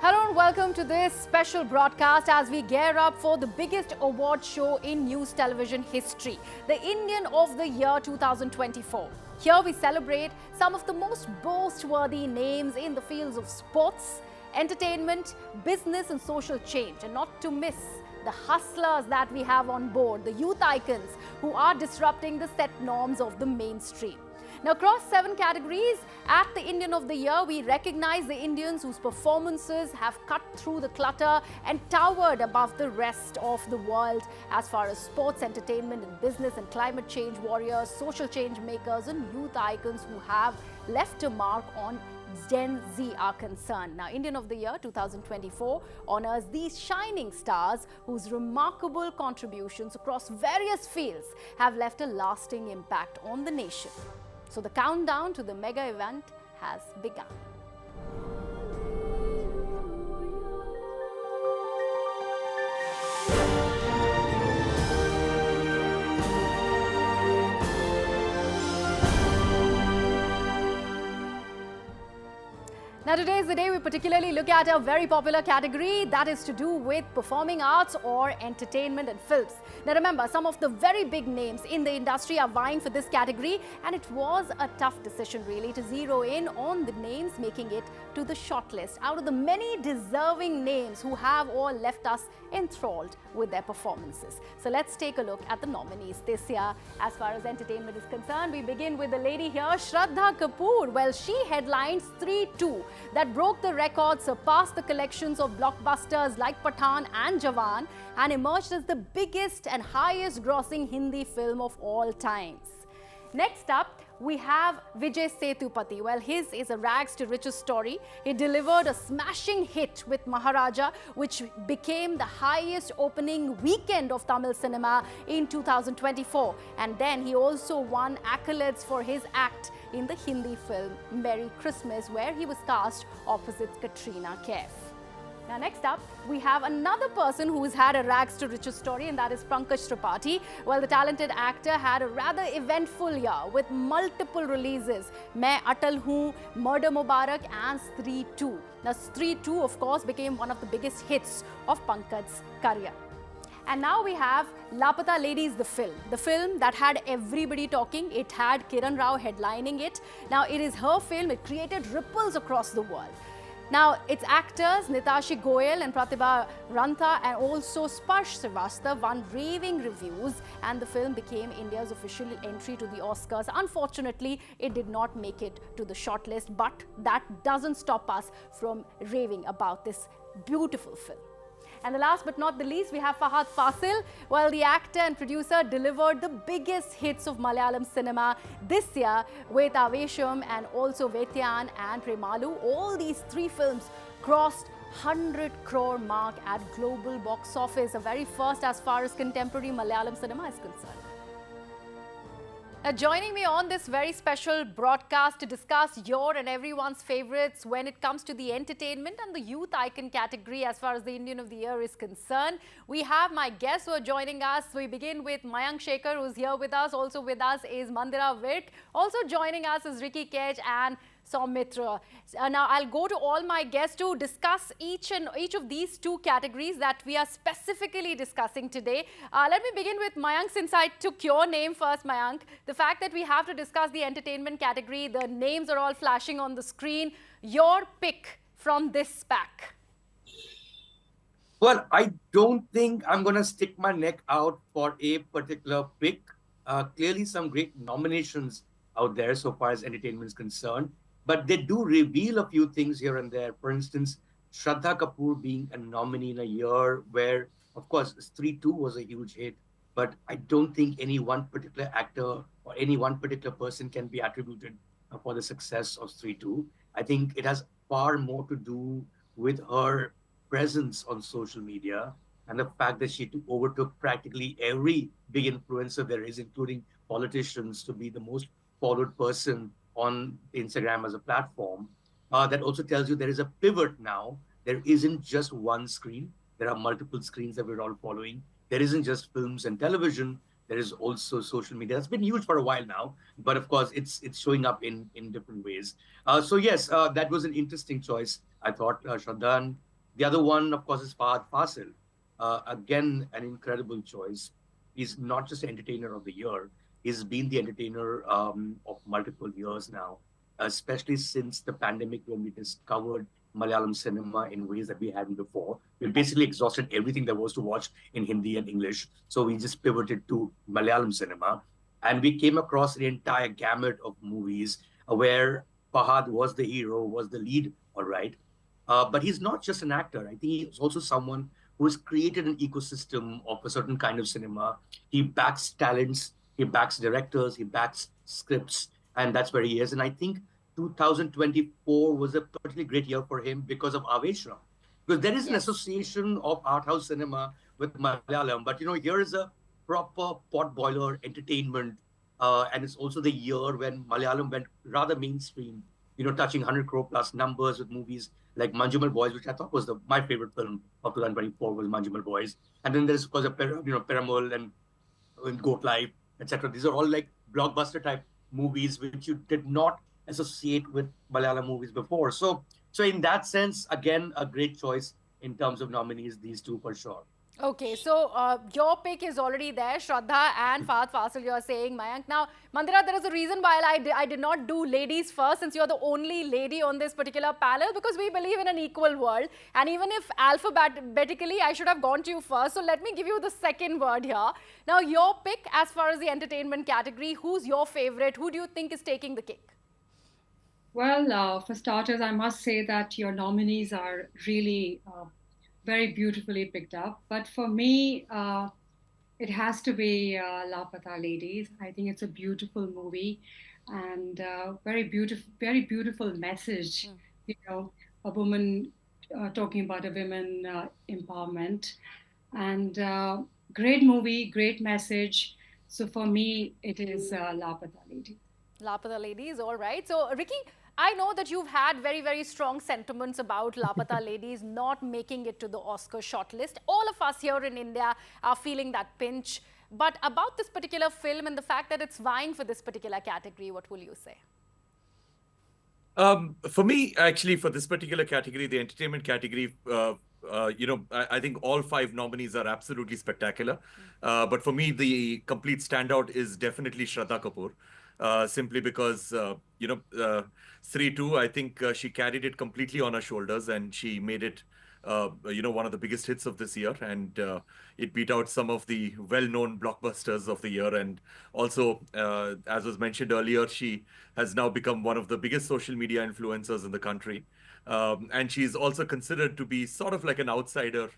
Hello and welcome to this special broadcast as we gear up for the biggest award show in news television history, the Indian of the Year 2024. Here we celebrate some of the most boast-worthy names in the fields of sports, entertainment, business and social change, and not to miss the hustlers that we have on board, the youth icons who are disrupting the set norms of the mainstream. Now, across 7 categories, at the Indian of the Year, we recognize the Indians whose performances have cut through the clutter and towered above the rest of the world as far as sports, entertainment, and business and climate change warriors, social change makers, and youth icons who have left a mark on Gen Z are concerned. Now, Indian of the Year 2024 honors these shining stars whose remarkable contributions across various fields have left a lasting impact on the nation. So the countdown to the mega event has begun. Now, today is the day we particularly look at a very popular category that is to do with performing arts or entertainment and films. Now, remember, some of the very big names in the industry are vying for this category, and it was a tough decision really to zero in on the names making it to the shortlist out of the many deserving names who have all left us enthralled with their performances. So let's take a look at the nominees this year. As far as entertainment is concerned, we begin with the lady here, Shraddha Kapoor. Well, she headlines 3-2 that broke the record, surpassed the collections of blockbusters like Pathaan and Jawan, and emerged as the biggest and highest grossing Hindi film of all times. Next up, we have Vijay Sethupathi. Well, his is a rags to riches story. He delivered a smashing hit with Maharaja, which became the highest opening weekend of Tamil cinema in 2024. And then he also won accolades for his act in the Hindi film Merry Christmas, where he was cast opposite Katrina Kaif. Now, next up, we have another person who's had a rags to riches story, and that is Pankaj Tripathi. Well, the talented actor had a rather eventful year with multiple releases. Main Atal Hoon, Murder Mubarak, and Stree 2. Now, Stree 2, of course, became one of the biggest hits of Pankaj's career. And now we have Lapata Ladies, the film that had everybody talking. It had Kiran Rao headlining it. Now, it is her film. It created ripples across the world. Now, its actors Nitashi Goyal and Pratibha Rantha and also Sparsh Srivastav won raving reviews, and the film became India's official entry to the Oscars. Unfortunately, it did not make it to the shortlist, but that doesn't stop us from raving about this beautiful film. And the last but not the least, we have Fahad Fasil. Well, the actor and producer delivered the biggest hits of Malayalam cinema this year with Avesham and also Vetyan and Premalu. All these 3 films crossed 100 crore mark at global box office, a very first as far as contemporary Malayalam cinema is concerned. Now, joining me on this very special broadcast to discuss your and everyone's favorites when it comes to the entertainment and the youth icon category as far as the Indian of the Year is concerned, we have my guests who are joining us. We begin with Mayank Shekhar, who's here with us. Also with us is Mandira Virk. Also joining us is Ricky Kej and Soumitra. Now, I'll go to all my guests to discuss each of these 2 categories that we are specifically discussing today. Let me begin with Mayank, since I took your name first, Mayank. The fact that we have to discuss the entertainment category, the names are all flashing on the screen. Your pick from this pack. Well, I don't think I'm going to stick my neck out for a particular pick. Clearly, some great nominations out there so far as entertainment is concerned. But they do reveal a few things here and there. For instance, Shraddha Kapoor being a nominee in a year where, of course, Stree 2 was a huge hit. But I don't think any one particular actor or any one particular person can be attributed for the success of Stree 2. I think it has far more to do with her presence on social media and the fact that she overtook practically every big influencer there is, including politicians, to be the most followed person on Instagram as a platform. That also tells you there is a pivot now. There isn't just one screen. There are multiple screens that we're all following. There isn't just films and television. There is also social media. That's been huge for a while now, but of course it's showing up in different ways. So yes, that was an interesting choice. I thought Shraddha, The other one, of course, is Fahad Fasil. Again, an incredible choice. He's not just entertainer of the year. He's been the entertainer of multiple years now, especially since the pandemic when we discovered Malayalam cinema in ways that we hadn't before. We basically exhausted everything there was to watch in Hindi and English. So we just pivoted to Malayalam cinema. And we came across the entire gamut of movies where Fahad was the hero, was the lead, all right. But he's not just an actor. I think he's also someone who has created an ecosystem of a certain kind of cinema. He backs talents, he backs directors, he backs scripts, and that's where he is. And I think 2024 was a particularly great year for him because of Aveshram. Because there is an Yes. association of art house cinema with Malayalam, but here is a proper potboiler entertainment. And it's also the year when Malayalam went rather mainstream, touching 100 crore plus numbers with movies like Manjumal Boys, which I thought was my favorite film of 2024 was Manjumal Boys. And then there's, of course, Peramal and Goat Life, etc. These are all like blockbuster type movies which you did not associate with Malayalam movies before. So in that sense, again, a great choice in terms of nominees, these two for sure. Okay, so your pick is already there, Shraddha and Fahad Fasil, you're saying, Mayank. Now, Mandira, there is a reason why I did not do ladies first, since you're the only lady on this particular panel, because we believe in an equal world. And even if alphabetically, I should have gone to you first. So let me give you the second word here. Now, your pick as far as the entertainment category, who's your favorite? Who do you think is taking the cake? Well, for starters, I must say that your nominees are really very beautifully picked up. But for me, it has to be Lapata Ladies. I think it's a beautiful movie and very beautiful message. You know, a woman talking about a women empowerment, and great movie, great message. So for me, it is Lapata Ladies. Lapata Ladies, all right. So, Ricky, I know that you've had very, very strong sentiments about Lapata Ladies not making it to the Oscar shortlist. All of us here in India are feeling that pinch. But about this particular film and the fact that it's vying for this particular category, what will you say? For me, actually, for this particular category, the entertainment category, I think all 5 nominees are absolutely spectacular. But for me, the complete standout is definitely Shraddha Kapoor. Simply because, Sri 2, I think she carried it completely on her shoulders and she made it, one of the biggest hits of this year. And it beat out some of the well-known blockbusters of the year. And also, as was mentioned earlier, she has now become one of the biggest social media influencers in the country. And she's also considered to be sort of like an outsider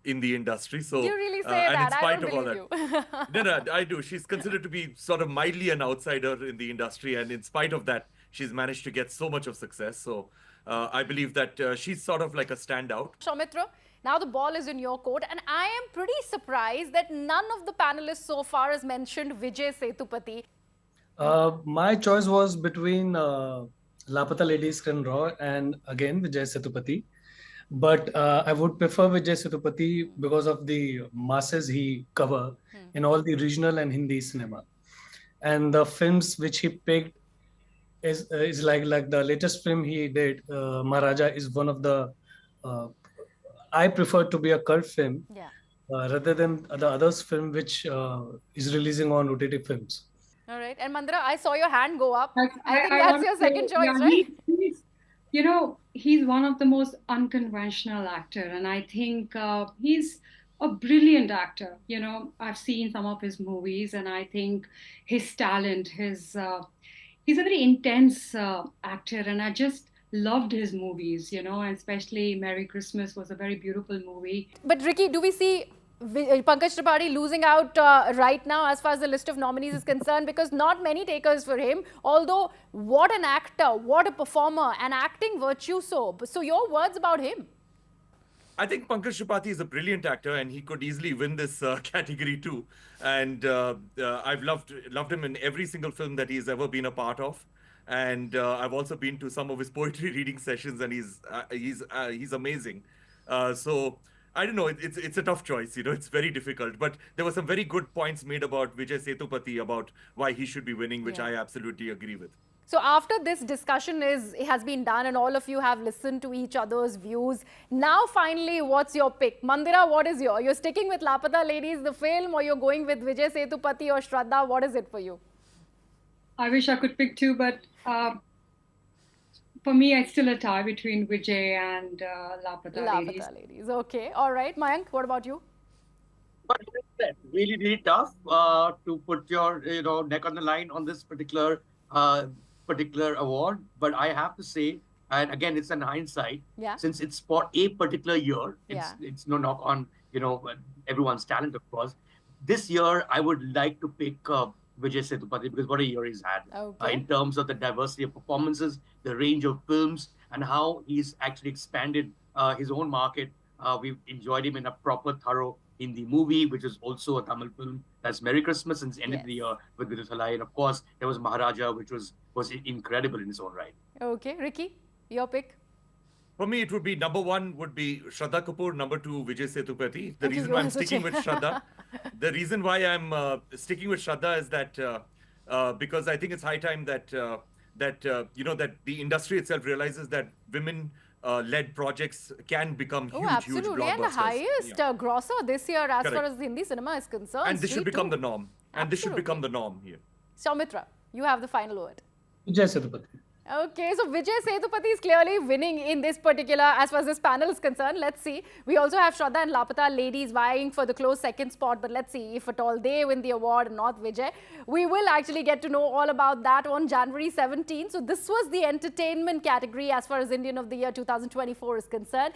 in the industry. So, You really say and in that. I spite don't of all believe that, you. no, I do. She's considered to be sort of mildly an outsider in the industry, and in spite of that, she's managed to get so much of success. So, I believe that she's sort of like a standout. Soumitra, now the ball is in your court, and I am pretty surprised that none of the panelists so far has mentioned Vijay Sethupathi. My choice was between Lapata Ladies Kiran Raw and again Vijay Sethupathi. But I would prefer Vijay Sethupathi because of the masses he cover in all the regional and Hindi cinema. And the films which he picked is like the latest film he did, Maharaja, is one of the I prefer to be a cult film rather than the others film which is releasing on OTT films. All right. And Mandira, I saw your hand go up. I think I that's want your to say, second choice, yeah, right? he's one of the most unconventional actor, and I think he's a brilliant actor. I've seen some of his movies, and I think his talent, he's a very intense actor, and I just loved his movies, and especially Merry Christmas was a very beautiful movie. But Ricky, do we see Pankaj Tripathi losing out right now as far as the list of nominees is concerned? Because not many takers for him, although what an actor, what a performer, an acting virtuoso. So your words about him? I think Pankaj Tripathi is a brilliant actor, and he could easily win this category too. And I've loved him in every single film that he's ever been a part of. And I've also been to some of his poetry reading sessions, and he's amazing. So I don't know. It's a tough choice. It's very difficult. But there were some very good points made about Vijay Sethupathi about why he should be winning, which I absolutely agree with. So after this discussion has been done and all of you have listened to each other's views, now finally what's your pick? Mandira, what is you're sticking with Lapata Ladies, the film, or you're going with Vijay Sethupathi or Shraddha? What is it for you? I wish I could pick two, but for me, it's still a tie between Vijay and Lapata Ladies. Lapata Ladies. Okay. All right. Mayank, what about you? But really, really tough to put your neck on the line on this particular award. But I have to say, and again, it's in hindsight, Yeah. since it's for a particular year. Yeah. It's no knock on everyone's talent, of course. This year, I would like to pick Vijay Sethupathi, because what a year he's had Okay. in terms of the diversity of performances, the range of films, and how he's actually expanded his own market. We've enjoyed him in a proper, thorough Hindi movie, which is also a Tamil film. That's Merry Christmas, and ended the year with Vidut Halai. And of course, there was Maharaja, which was incredible in its own right. Okay. Ricky, your pick? For me, it would be number one would be Shraddha Kapoor, number two Vijay Sethupathi. The Okay, reason you why I'm also sticking check. with Shraddha, the reason why I'm sticking with Shraddha is that because I think it's high time that that the industry itself realizes that women-led projects can become huge, huge absolutely. blockbusters. And the highest grosser this year as far as Hindi cinema is concerned. And this should Street become too. the norm. And this should become the norm here. Soumitra, you have the final word. Vijay Sethupathi. Okay, so Vijay Sethupathi is clearly winning in this particular, as far as this panel is concerned. Let's see. We also have Shraddha and Lapata Ladies vying for the close second spot, but let's see if at all they win the award and not Vijay. We will actually get to know all about that on January 17. So this was the entertainment category as far as Indian of the Year 2024 is concerned.